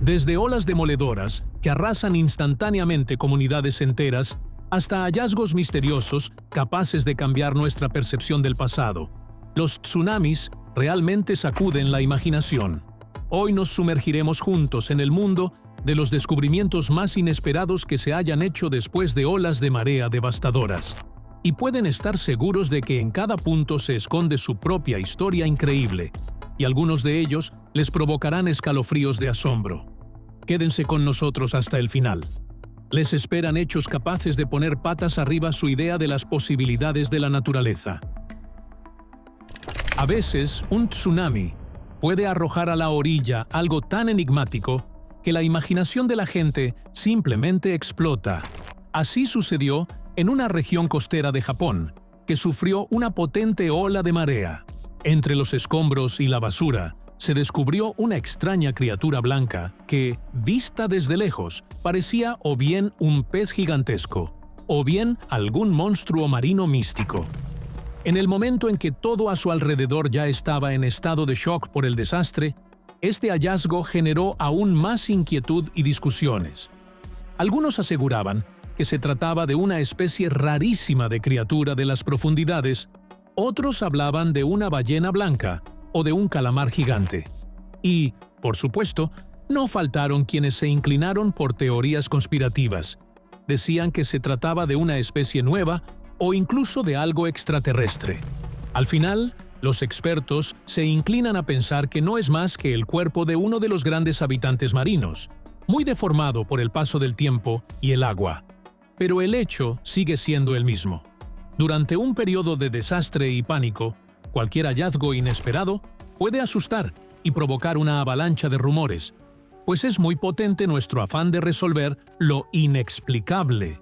Desde olas demoledoras que arrasan instantáneamente comunidades enteras, hasta hallazgos misteriosos capaces de cambiar nuestra percepción del pasado. Los tsunamis realmente sacuden la imaginación. Hoy nos sumergiremos juntos en el mundo de los descubrimientos más inesperados que se hayan hecho después de olas de marea devastadoras. Y pueden estar seguros de que en cada punto se esconde su propia historia increíble, y algunos de ellos les provocarán escalofríos de asombro. Quédense con nosotros hasta el final. Les esperan hechos capaces de poner patas arriba su idea de las posibilidades de la naturaleza. A veces, un tsunami puede arrojar a la orilla algo tan enigmático que la imaginación de la gente simplemente explota. Así sucedió en una región costera de Japón, que sufrió una potente ola de marea. Entre los escombros y la basura, se descubrió una extraña criatura blanca que, vista desde lejos, parecía o bien un pez gigantesco, o bien algún monstruo marino místico. En el momento en que todo a su alrededor ya estaba en estado de shock por el desastre, este hallazgo generó aún más inquietud y discusiones. Algunos aseguraban que se trataba de una especie rarísima de criatura de las profundidades, otros hablaban de una ballena blanca o de un calamar gigante. Y, por supuesto, no faltaron quienes se inclinaron por teorías conspirativas. Decían que se trataba de una especie nueva o incluso de algo extraterrestre. Al final, los expertos se inclinan a pensar que no es más que el cuerpo de uno de los grandes habitantes marinos, muy deformado por el paso del tiempo y el agua. Pero el hecho sigue siendo el mismo. Durante un periodo de desastre y pánico, cualquier hallazgo inesperado puede asustar y provocar una avalancha de rumores, pues es muy potente nuestro afán de resolver lo inexplicable.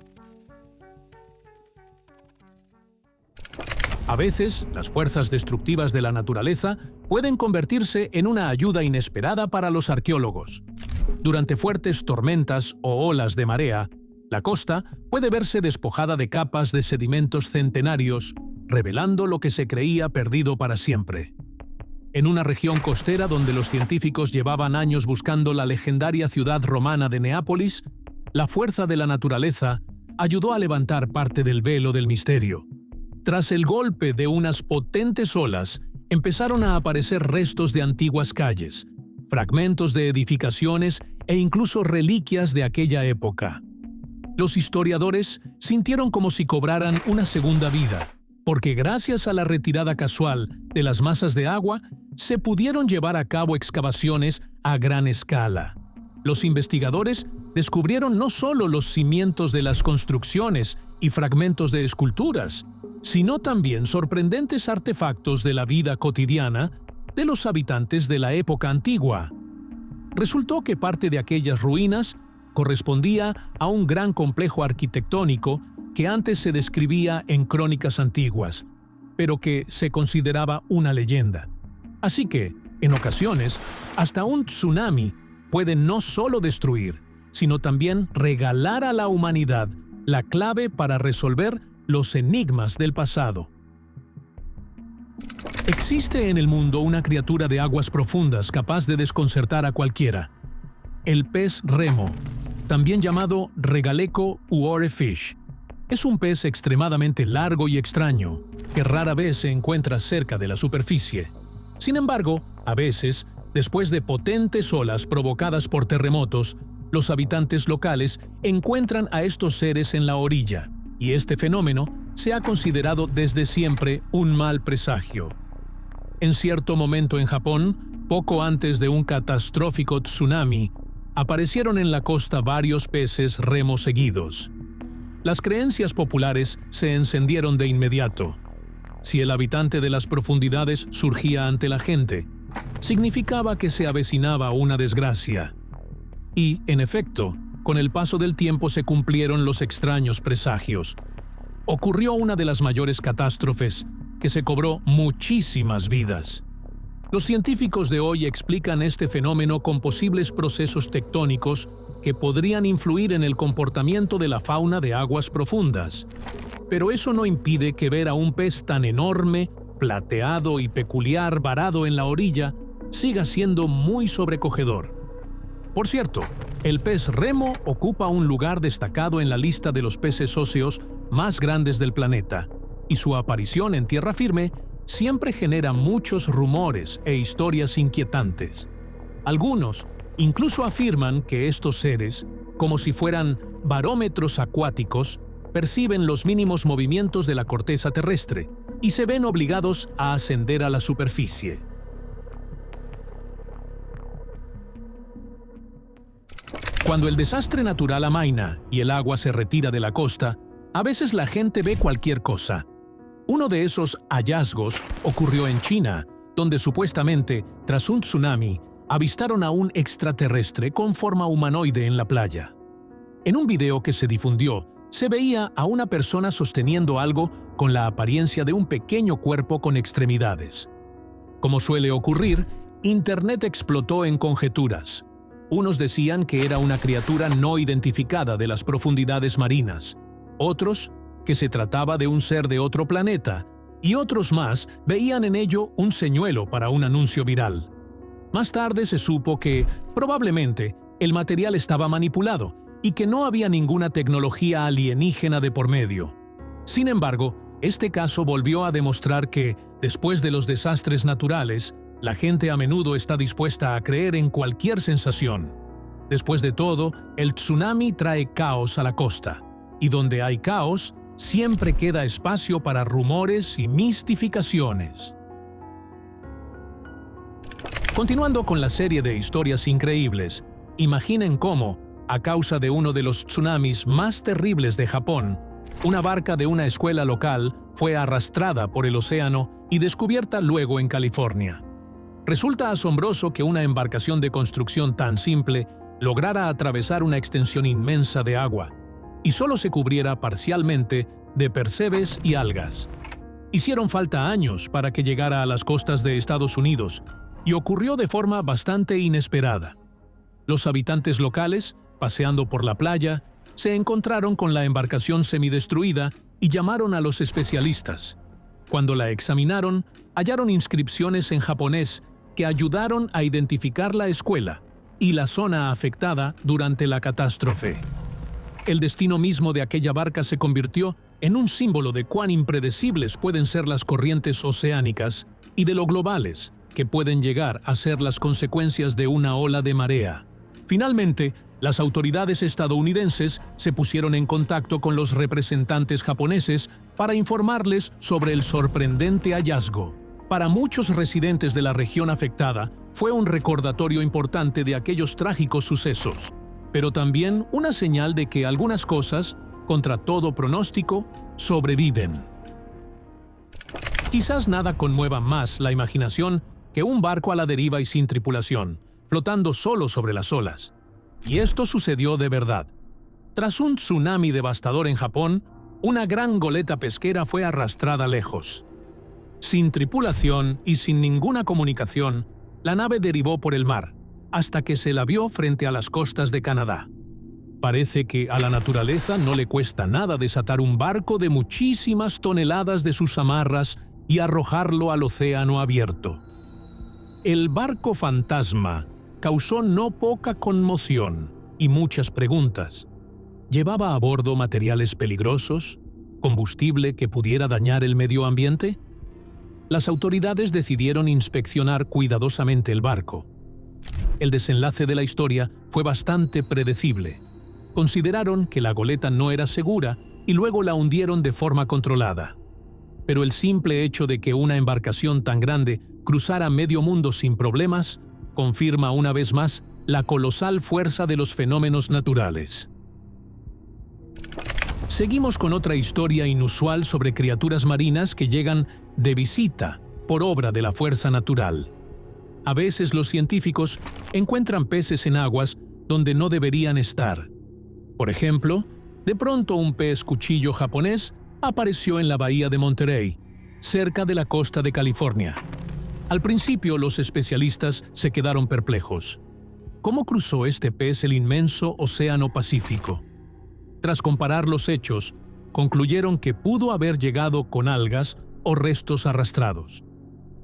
A veces, las fuerzas destructivas de la naturaleza pueden convertirse en una ayuda inesperada para los arqueólogos. Durante fuertes tormentas o olas de marea, la costa puede verse despojada de capas de sedimentos centenarios, revelando lo que se creía perdido para siempre. En una región costera donde los científicos llevaban años buscando la legendaria ciudad romana de Neápolis, la fuerza de la naturaleza ayudó a levantar parte del velo del misterio. Tras el golpe de unas potentes olas, empezaron a aparecer restos de antiguas calles, fragmentos de edificaciones e incluso reliquias de aquella época. Los historiadores sintieron como si cobraran una segunda vida, porque gracias a la retirada casual de las masas de agua, se pudieron llevar a cabo excavaciones a gran escala. Los investigadores descubrieron no solo los cimientos de las construcciones y fragmentos de esculturas, sino también sorprendentes artefactos de la vida cotidiana de los habitantes de la época antigua. Resultó que parte de aquellas ruinas correspondía a un gran complejo arquitectónico que antes se describía en crónicas antiguas, pero que se consideraba una leyenda. Así que, en ocasiones, hasta un tsunami puede no solo destruir, sino también regalar a la humanidad la clave para resolver los enigmas del pasado. Existe en el mundo una criatura de aguas profundas capaz de desconcertar a cualquiera: el pez remo, también llamado regaleco u orefish. Es un pez extremadamente largo y extraño, que rara vez se encuentra cerca de la superficie. Sin embargo, a veces, después de potentes olas provocadas por terremotos, los habitantes locales encuentran a estos seres en la orilla, y este fenómeno se ha considerado desde siempre un mal presagio. En cierto momento en Japón, poco antes de un catastrófico tsunami, aparecieron en la costa varios peces remo seguidos. Las creencias populares se encendieron de inmediato. Si el habitante de las profundidades surgía ante la gente, significaba que se avecinaba una desgracia. Y, en efecto, con el paso del tiempo se cumplieron los extraños presagios. Ocurrió una de las mayores catástrofes, que se cobró muchísimas vidas. Los científicos de hoy explican este fenómeno con posibles procesos tectónicos que podrían influir en el comportamiento de la fauna de aguas profundas. Pero eso no impide que ver a un pez tan enorme, plateado y peculiar varado en la orilla siga siendo muy sobrecogedor. Por cierto, el pez remo ocupa un lugar destacado en la lista de los peces óseos más grandes del planeta, y su aparición en tierra firme siempre genera muchos rumores e historias inquietantes. Algunos incluso afirman que estos seres, como si fueran barómetros acuáticos, perciben los mínimos movimientos de la corteza terrestre y se ven obligados a ascender a la superficie. Cuando el desastre natural amaina y el agua se retira de la costa, a veces la gente ve cualquier cosa. Uno de esos hallazgos ocurrió en China, donde supuestamente, tras un tsunami, avistaron a un extraterrestre con forma humanoide en la playa. En un video que se difundió, se veía a una persona sosteniendo algo con la apariencia de un pequeño cuerpo con extremidades. Como suele ocurrir, Internet explotó en conjeturas. Unos decían que era una criatura no identificada de las profundidades marinas, otros que se trataba de un ser de otro planeta, y otros más veían en ello un señuelo para un anuncio viral. Más tarde se supo que, probablemente, el material estaba manipulado y que no había ninguna tecnología alienígena de por medio. Sin embargo, este caso volvió a demostrar que, después de los desastres naturales, la gente a menudo está dispuesta a creer en cualquier sensación. Después de todo, el tsunami trae caos a la costa, y donde hay caos, siempre queda espacio para rumores y mistificaciones. Continuando con la serie de historias increíbles, imaginen cómo, a causa de uno de los tsunamis más terribles de Japón, una barca de una escuela local fue arrastrada por el océano y descubierta luego en California. Resulta asombroso que una embarcación de construcción tan simple lograra atravesar una extensión inmensa de agua y solo se cubriera parcialmente de percebes y algas. Hicieron falta años para que llegara a las costas de Estados Unidos y ocurrió de forma bastante inesperada. Los habitantes locales, paseando por la playa, se encontraron con la embarcación semidestruida y llamaron a los especialistas. Cuando la examinaron, hallaron inscripciones en japonés que ayudaron a identificar la escuela y la zona afectada durante la catástrofe. El destino mismo de aquella barca se convirtió en un símbolo de cuán impredecibles pueden ser las corrientes oceánicas y de lo globales que pueden llegar a ser las consecuencias de una ola de marea. Finalmente, las autoridades estadounidenses se pusieron en contacto con los representantes japoneses para informarles sobre el sorprendente hallazgo. Para muchos residentes de la región afectada, fue un recordatorio importante de aquellos trágicos sucesos, pero también una señal de que algunas cosas, contra todo pronóstico, sobreviven. Quizás nada conmueva más la imaginación que un barco a la deriva y sin tripulación, flotando solo sobre las olas. Y esto sucedió de verdad. Tras un tsunami devastador en Japón, una gran goleta pesquera fue arrastrada lejos. Sin tripulación y sin ninguna comunicación, la nave derivó por el mar, hasta que se la vio frente a las costas de Canadá. Parece que a la naturaleza no le cuesta nada desatar un barco de muchísimas toneladas de sus amarras y arrojarlo al océano abierto. El barco fantasma causó no poca conmoción y muchas preguntas. ¿Llevaba a bordo materiales peligrosos? ¿Combustible que pudiera dañar el medio ambiente? Las autoridades decidieron inspeccionar cuidadosamente el barco. El desenlace de la historia fue bastante predecible. Consideraron que la goleta no era segura y luego la hundieron de forma controlada. Pero el simple hecho de que una embarcación tan grande cruzara medio mundo sin problemas confirma una vez más la colosal fuerza de los fenómenos naturales. Seguimos con otra historia inusual sobre criaturas marinas que llegan de visita por obra de la fuerza natural. A veces los científicos encuentran peces en aguas donde no deberían estar. Por ejemplo, de pronto un pez cuchillo japonés apareció en la bahía de Monterey, cerca de la costa de California. Al principio los especialistas se quedaron perplejos. ¿Cómo cruzó este pez el inmenso Océano Pacífico? Tras comparar los hechos, concluyeron que pudo haber llegado con algas o restos arrastrados.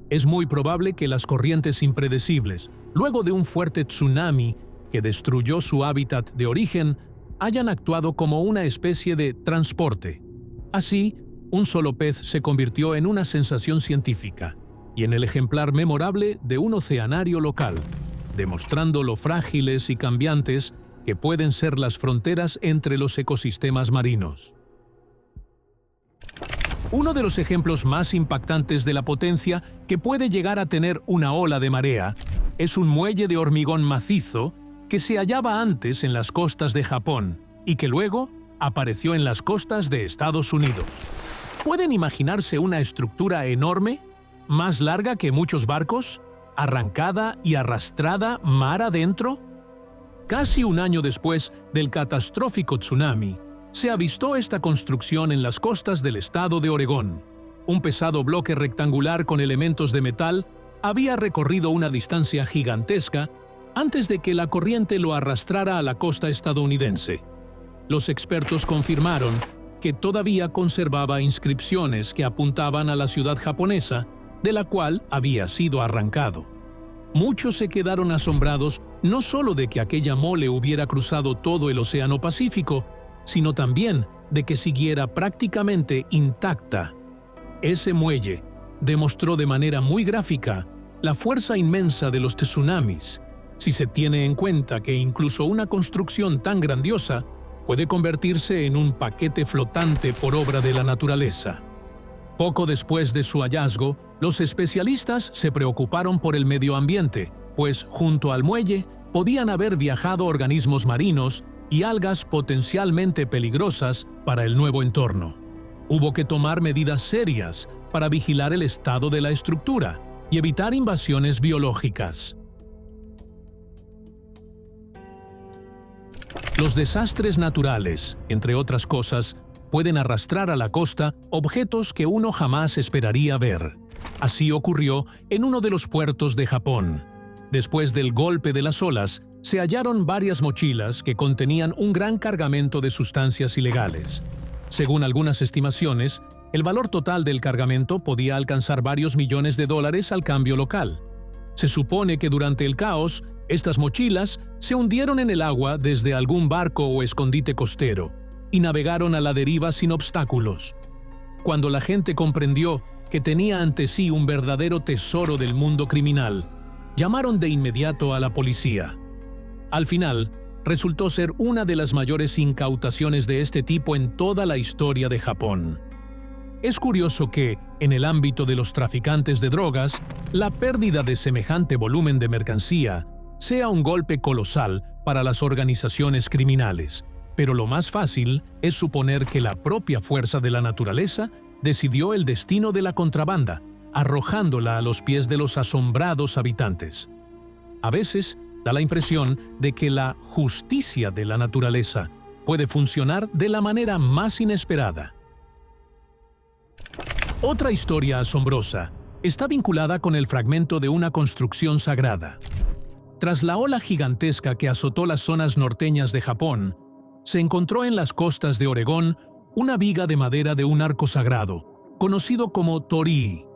Es muy probable que las corrientes impredecibles, luego de un fuerte tsunami, que destruyó su hábitat de origen, hayan actuado como una especie de transporte. Así, un solo pez se convirtió en una sensación científica y en el ejemplar memorable de un oceanario local, demostrando lo frágiles y cambiantes que pueden ser las fronteras entre los ecosistemas marinos. Uno de los ejemplos más impactantes de la potencia que puede llegar a tener una ola de marea es un muelle de hormigón macizo que se hallaba antes en las costas de Japón y que luego apareció en las costas de Estados Unidos. ¿Pueden imaginarse una estructura enorme, más larga que muchos barcos, arrancada y arrastrada mar adentro? Casi un año después del catastrófico tsunami, se avistó esta construcción en las costas del estado de Oregón. Un pesado bloque rectangular con elementos de metal había recorrido una distancia gigantesca antes de que la corriente lo arrastrara a la costa estadounidense. Los expertos confirmaron que todavía conservaba inscripciones que apuntaban a la ciudad japonesa de la cual había sido arrancado. Muchos se quedaron asombrados no solo de que aquella mole hubiera cruzado todo el Océano Pacífico, sino también de que siguiera prácticamente intacta. Ese muelle demostró de manera muy gráfica la fuerza inmensa de los tsunamis, si se tiene en cuenta que incluso una construcción tan grandiosa puede convertirse en un paquete flotante por obra de la naturaleza. Poco después de su hallazgo, los especialistas se preocuparon por el medio ambiente, pues junto al muelle podían haber viajado organismos marinos y algas potencialmente peligrosas para el nuevo entorno. Hubo que tomar medidas serias para vigilar el estado de la estructura y evitar invasiones biológicas. Los desastres naturales, entre otras cosas, pueden arrastrar a la costa objetos que uno jamás esperaría ver. Así ocurrió en uno de los puertos de Japón. Después del golpe de las olas, se hallaron varias mochilas que contenían un gran cargamento de sustancias ilegales. Según algunas estimaciones, el valor total del cargamento podía alcanzar varios millones de dólares al cambio local. Se supone que durante el caos, estas mochilas se hundieron en el agua desde algún barco o escondite costero y navegaron a la deriva sin obstáculos. Cuando la gente comprendió que tenía ante sí un verdadero tesoro del mundo criminal, llamaron de inmediato a la policía. Al final, resultó ser una de las mayores incautaciones de este tipo en toda la historia de Japón. Es curioso que, en el ámbito de los traficantes de drogas, la pérdida de semejante volumen de mercancía sea un golpe colosal para las organizaciones criminales, pero lo más fácil es suponer que la propia fuerza de la naturaleza decidió el destino de la contrabanda, arrojándola a los pies de los asombrados habitantes. A veces, da la impresión de que la justicia de la naturaleza puede funcionar de la manera más inesperada. Otra historia asombrosa está vinculada con el fragmento de una construcción sagrada. Tras la ola gigantesca que azotó las zonas norteñas de Japón, se encontró en las costas de Oregón una viga de madera de un arco sagrado, conocido como torii.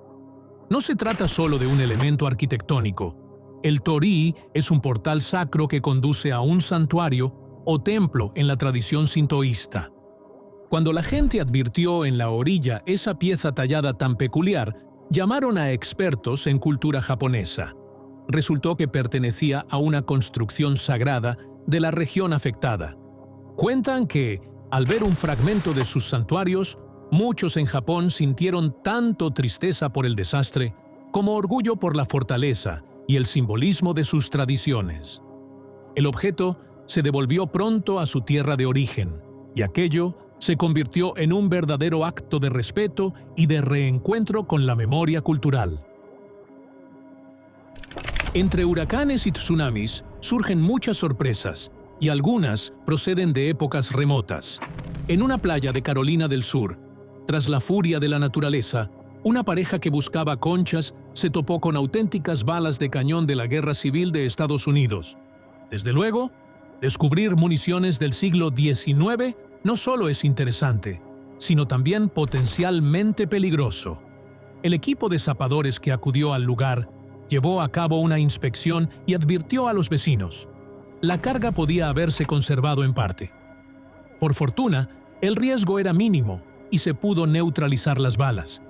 No se trata solo de un elemento arquitectónico. El torii es un portal sacro que conduce a un santuario o templo en la tradición sintoísta. Cuando la gente advirtió en la orilla esa pieza tallada tan peculiar, llamaron a expertos en cultura japonesa. Resultó que pertenecía a una construcción sagrada de la región afectada. Cuentan que, al ver un fragmento de sus santuarios, muchos en Japón sintieron tanto tristeza por el desastre como orgullo por la fortaleza y el simbolismo de sus tradiciones. El objeto se devolvió pronto a su tierra de origen, y aquello se convirtió en un verdadero acto de respeto y de reencuentro con la memoria cultural. Entre huracanes y tsunamis surgen muchas sorpresas, y algunas proceden de épocas remotas. En una playa de Carolina del Sur, tras la furia de la naturaleza, una pareja que buscaba conchas se topó con auténticas balas de cañón de la Guerra Civil de Estados Unidos. Desde luego, descubrir municiones del siglo XIX no solo es interesante, sino también potencialmente peligroso. El equipo de zapadores que acudió al lugar llevó a cabo una inspección y advirtió a los vecinos: la carga podía haberse conservado en parte. Por fortuna, el riesgo era mínimo y se pudo neutralizar las balas.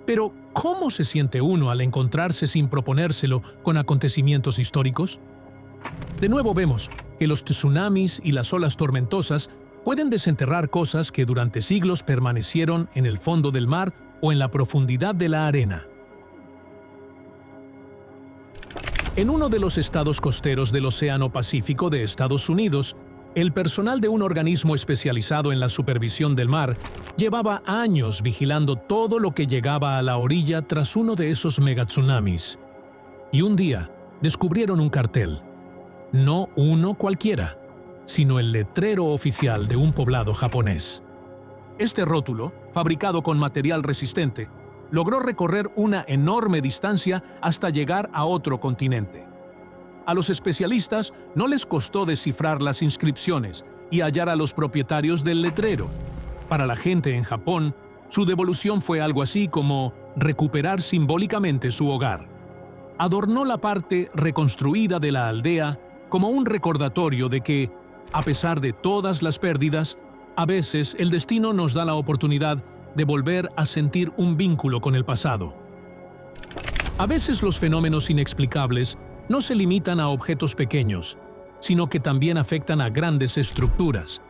Pero, ¿cómo se siente uno al encontrarse sin proponérselo con acontecimientos históricos? De nuevo vemos que los tsunamis y las olas tormentosas pueden desenterrar cosas que durante siglos permanecieron en el fondo del mar o en la profundidad de la arena. En uno de los estados costeros del Océano Pacífico de Estados Unidos, el personal de un organismo especializado en la supervisión del mar llevaba años vigilando todo lo que llegaba a la orilla tras uno de esos megatsunamis. Y un día descubrieron un cartel. No uno cualquiera, sino el letrero oficial de un poblado japonés. Este rótulo, fabricado con material resistente, logró recorrer una enorme distancia hasta llegar a otro continente. A los especialistas no les costó descifrar las inscripciones y hallar a los propietarios del letrero. Para la gente en Japón, su devolución fue algo así como recuperar simbólicamente su hogar. Adornó la parte reconstruida de la aldea como un recordatorio de que, a pesar de todas las pérdidas, a veces el destino nos da la oportunidad de volver a sentir un vínculo con el pasado. A veces los fenómenos inexplicables no se limitan a objetos pequeños, sino que también afectan a grandes estructuras.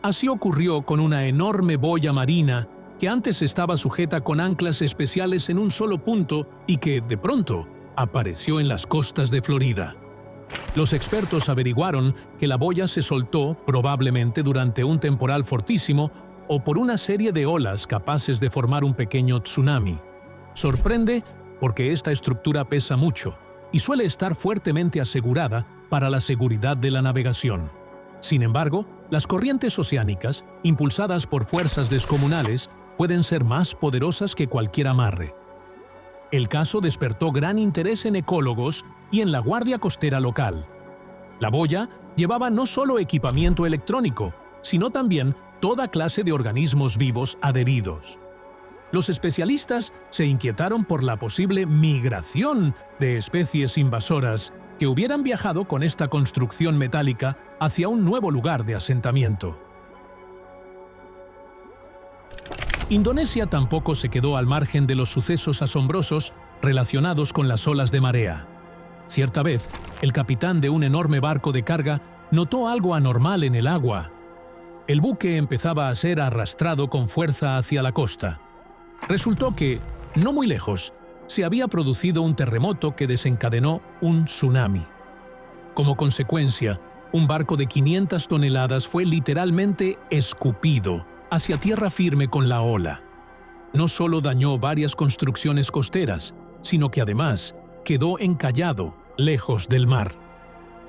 Así ocurrió con una enorme boya marina que antes estaba sujeta con anclas especiales en un solo punto y que, de pronto, apareció en las costas de Florida. Los expertos averiguaron que la boya se soltó probablemente durante un temporal fortísimo o por una serie de olas capaces de formar un pequeño tsunami. Sorprende porque esta estructura pesa mucho y suele estar fuertemente asegurada para la seguridad de la navegación. Sin embargo, las corrientes oceánicas, impulsadas por fuerzas descomunales, pueden ser más poderosas que cualquier amarre. El caso despertó gran interés en ecólogos y en la Guardia Costera local. La boya llevaba no solo equipamiento electrónico, sino también toda clase de organismos vivos adheridos. Los especialistas se inquietaron por la posible migración de especies invasoras que hubieran viajado con esta construcción metálica hacia un nuevo lugar de asentamiento. Indonesia tampoco se quedó al margen de los sucesos asombrosos relacionados con las olas de marea. Cierta vez, el capitán de un enorme barco de carga notó algo anormal en el agua. El buque empezaba a ser arrastrado con fuerza hacia la costa. Resultó que, no muy lejos, se había producido un terremoto que desencadenó un tsunami. Como consecuencia, un barco de 500 toneladas fue literalmente escupido hacia tierra firme con la ola. No solo dañó varias construcciones costeras, sino que además quedó encallado, lejos del mar.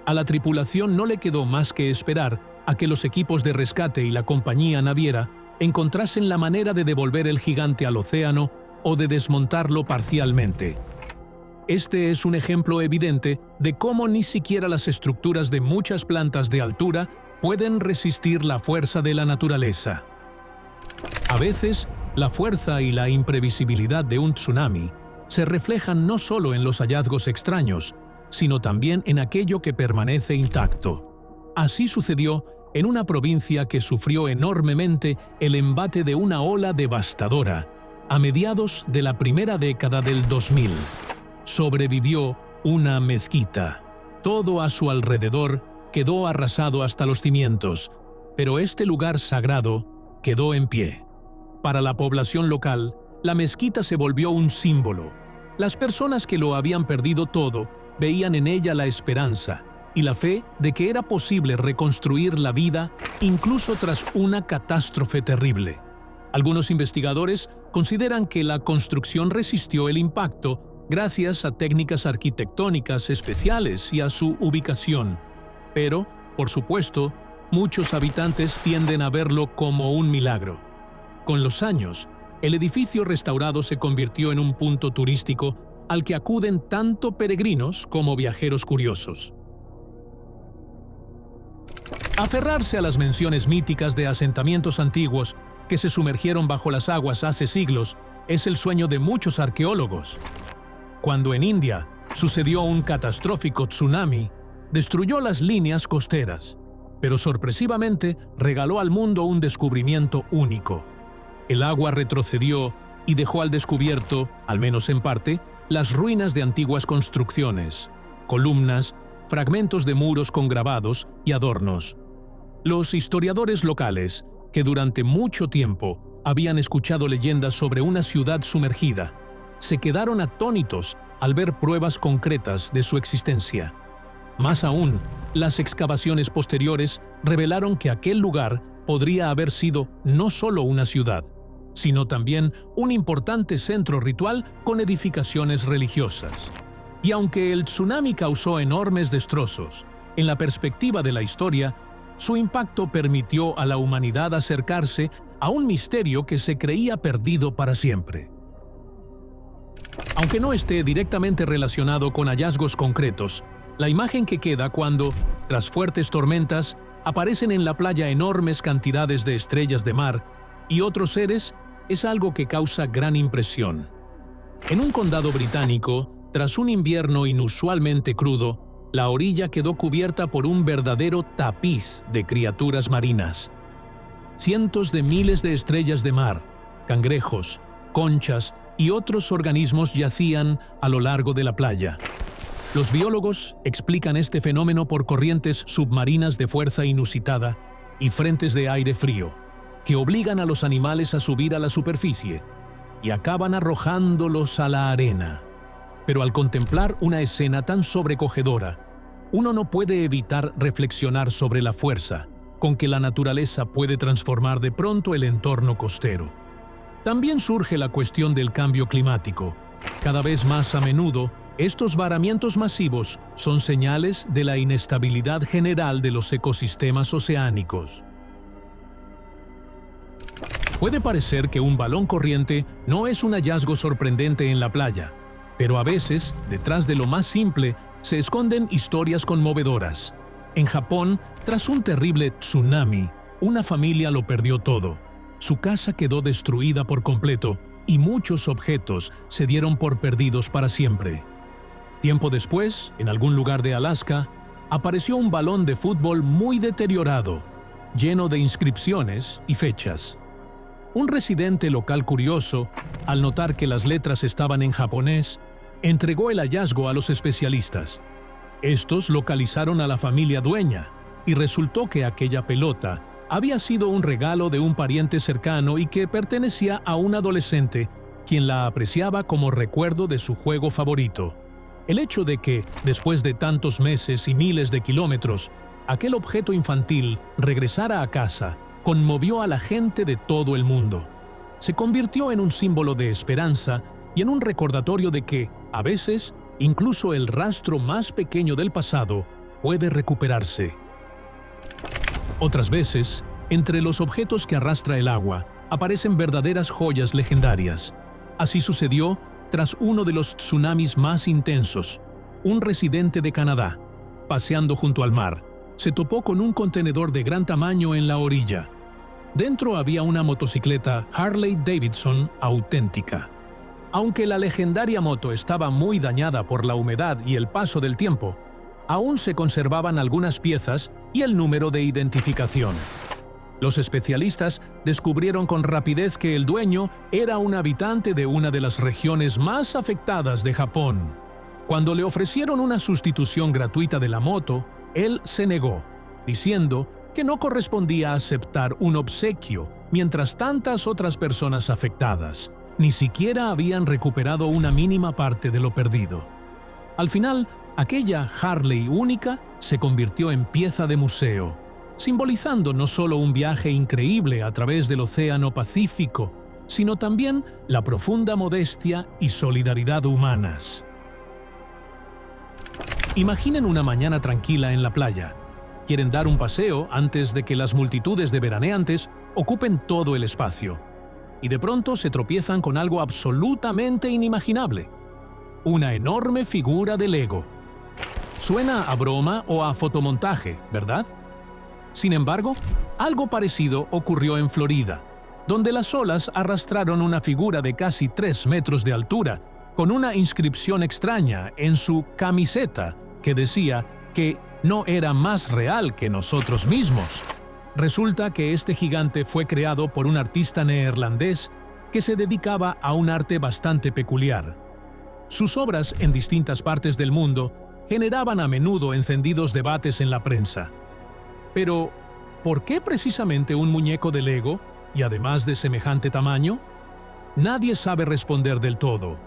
A la tripulación no le quedó más que esperar a que los equipos de rescate y la compañía naviera encontrasen la manera de devolver el gigante al océano o de desmontarlo parcialmente. Este es un ejemplo evidente de cómo ni siquiera las estructuras de muchas plantas de altura pueden resistir la fuerza de la naturaleza. A veces, la fuerza y la imprevisibilidad de un tsunami se reflejan no solo en los hallazgos extraños, sino también en aquello que permanece intacto. Así sucedió en una provincia que sufrió enormemente el embate de una ola devastadora a mediados de la primera década del 2000. Sobrevivió una mezquita. Todo a su alrededor quedó arrasado hasta los cimientos, pero este lugar sagrado quedó en pie. Para la población local, la mezquita se volvió un símbolo. Las personas que lo habían perdido todo veían en ella la esperanza y la fe de que era posible reconstruir la vida incluso tras una catástrofe terrible. Algunos investigadores consideran que la construcción resistió el impacto gracias a técnicas arquitectónicas especiales y a su ubicación. Pero, por supuesto, muchos habitantes tienden a verlo como un milagro. Con los años, el edificio restaurado se convirtió en un punto turístico al que acuden tanto peregrinos como viajeros curiosos. Aferrarse a las menciones míticas de asentamientos antiguos que se sumergieron bajo las aguas hace siglos es el sueño de muchos arqueólogos. Cuando en India sucedió un catastrófico tsunami, destruyó las líneas costeras, pero sorpresivamente regaló al mundo un descubrimiento único. El agua retrocedió y dejó al descubierto, al menos en parte, las ruinas de antiguas construcciones, columnas, fragmentos de muros con grabados y adornos. Los historiadores locales, que durante mucho tiempo habían escuchado leyendas sobre una ciudad sumergida, se quedaron atónitos al ver pruebas concretas de su existencia. Más aún, las excavaciones posteriores revelaron que aquel lugar podría haber sido no solo una ciudad, sino también un importante centro ritual con edificaciones religiosas. Y aunque el tsunami causó enormes destrozos, en la perspectiva de la historia, su impacto permitió a la humanidad acercarse a un misterio que se creía perdido para siempre. Aunque no esté directamente relacionado con hallazgos concretos, la imagen que queda cuando, tras fuertes tormentas, aparecen en la playa enormes cantidades de estrellas de mar y otros seres es algo que causa gran impresión. En un condado británico, tras un invierno inusualmente crudo, la orilla quedó cubierta por un verdadero tapiz de criaturas marinas. Cientos de miles de estrellas de mar, cangrejos, conchas y otros organismos yacían a lo largo de la playa. Los biólogos explican este fenómeno por corrientes submarinas de fuerza inusitada y frentes de aire frío, que obligan a los animales a subir a la superficie y acaban arrojándolos a la arena. Pero al contemplar una escena tan sobrecogedora, uno no puede evitar reflexionar sobre la fuerza con que la naturaleza puede transformar de pronto el entorno costero. También surge la cuestión del cambio climático. Cada vez más a menudo, estos varamientos masivos son señales de la inestabilidad general de los ecosistemas oceánicos. Puede parecer que un balón corriente no es un hallazgo sorprendente en la playa, pero a veces, detrás de lo más simple, se esconden historias conmovedoras. En Japón, tras un terrible tsunami, una familia lo perdió todo. Su casa quedó destruida por completo y muchos objetos se dieron por perdidos para siempre. Tiempo después, en algún lugar de Alaska, apareció un balón de fútbol muy deteriorado, lleno de inscripciones y fechas. Un residente local curioso, al notar que las letras estaban en japonés, entregó el hallazgo a los especialistas. Estos localizaron a la familia dueña y resultó que aquella pelota había sido un regalo de un pariente cercano y que pertenecía a un adolescente, quien la apreciaba como recuerdo de su juego favorito. El hecho de que, después de tantos meses y miles de kilómetros, aquel objeto infantil regresara a casa, conmovió a la gente de todo el mundo. Se convirtió en un símbolo de esperanza y en un recordatorio de que, a veces, incluso el rastro más pequeño del pasado puede recuperarse. Otras veces, entre los objetos que arrastra el agua, aparecen verdaderas joyas legendarias. Así sucedió tras uno de los tsunamis más intensos. Un residente de Canadá, paseando junto al mar, se topó con un contenedor de gran tamaño en la orilla. Dentro había una motocicleta Harley Davidson auténtica. Aunque la legendaria moto estaba muy dañada por la humedad y el paso del tiempo, aún se conservaban algunas piezas y el número de identificación. Los especialistas descubrieron con rapidez que el dueño era un habitante de una de las regiones más afectadas de Japón. Cuando le ofrecieron una sustitución gratuita de la moto, él se negó, diciendo que no correspondía aceptar un obsequio mientras tantas otras personas afectadas ni siquiera habían recuperado una mínima parte de lo perdido. Al final, aquella Harley única se convirtió en pieza de museo, simbolizando no solo un viaje increíble a través del Océano Pacífico, sino también la profunda modestia y solidaridad humanas. Imaginen una mañana tranquila en la playa. Quieren dar un paseo antes de que las multitudes de veraneantes ocupen todo el espacio. Y de pronto se tropiezan con algo absolutamente inimaginable. Una enorme figura de Lego. Suena a broma o a fotomontaje, ¿verdad? Sin embargo, algo parecido ocurrió en Florida, donde las olas arrastraron una figura de casi 3 metros de altura, con una inscripción extraña en su camiseta que decía que no era más real que nosotros mismos. Resulta que este gigante fue creado por un artista neerlandés que se dedicaba a un arte bastante peculiar. Sus obras en distintas partes del mundo generaban a menudo encendidos debates en la prensa. Pero, ¿por qué precisamente un muñeco de Lego y además de semejante tamaño? Nadie sabe responder del todo.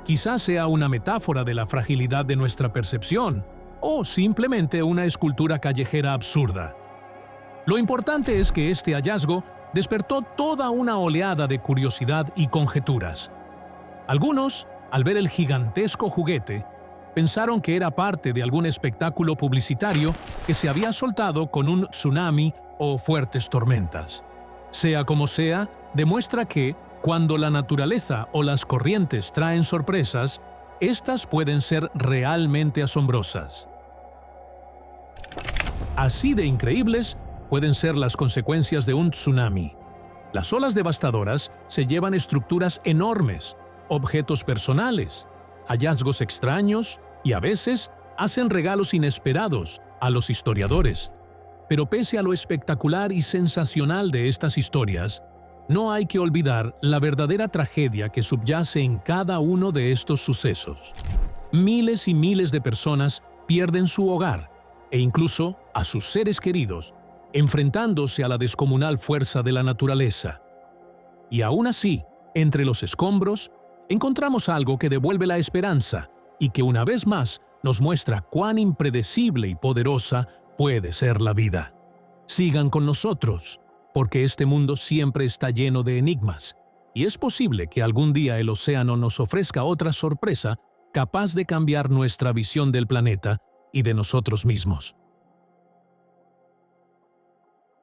Quizás sea una metáfora de la fragilidad de nuestra percepción, o simplemente una escultura callejera absurda. Lo importante es que este hallazgo despertó toda una oleada de curiosidad y conjeturas. Algunos, al ver el gigantesco juguete, pensaron que era parte de algún espectáculo publicitario que se había soltado con un tsunami o fuertes tormentas. Sea como sea, demuestra que, cuando la naturaleza o las corrientes traen sorpresas, estas pueden ser realmente asombrosas. Así de increíbles pueden ser las consecuencias de un tsunami. Las olas devastadoras se llevan estructuras enormes, objetos personales, hallazgos extraños y a veces hacen regalos inesperados a los historiadores. Pero pese a lo espectacular y sensacional de estas historias, no hay que olvidar la verdadera tragedia que subyace en cada uno de estos sucesos. Miles y miles de personas pierden su hogar e incluso a sus seres queridos, enfrentándose a la descomunal fuerza de la naturaleza. Y aún así, entre los escombros, encontramos algo que devuelve la esperanza y que una vez más nos muestra cuán impredecible y poderosa puede ser la vida. Sigan con nosotros, porque este mundo siempre está lleno de enigmas, y es posible que algún día el océano nos ofrezca otra sorpresa capaz de cambiar nuestra visión del planeta y de nosotros mismos.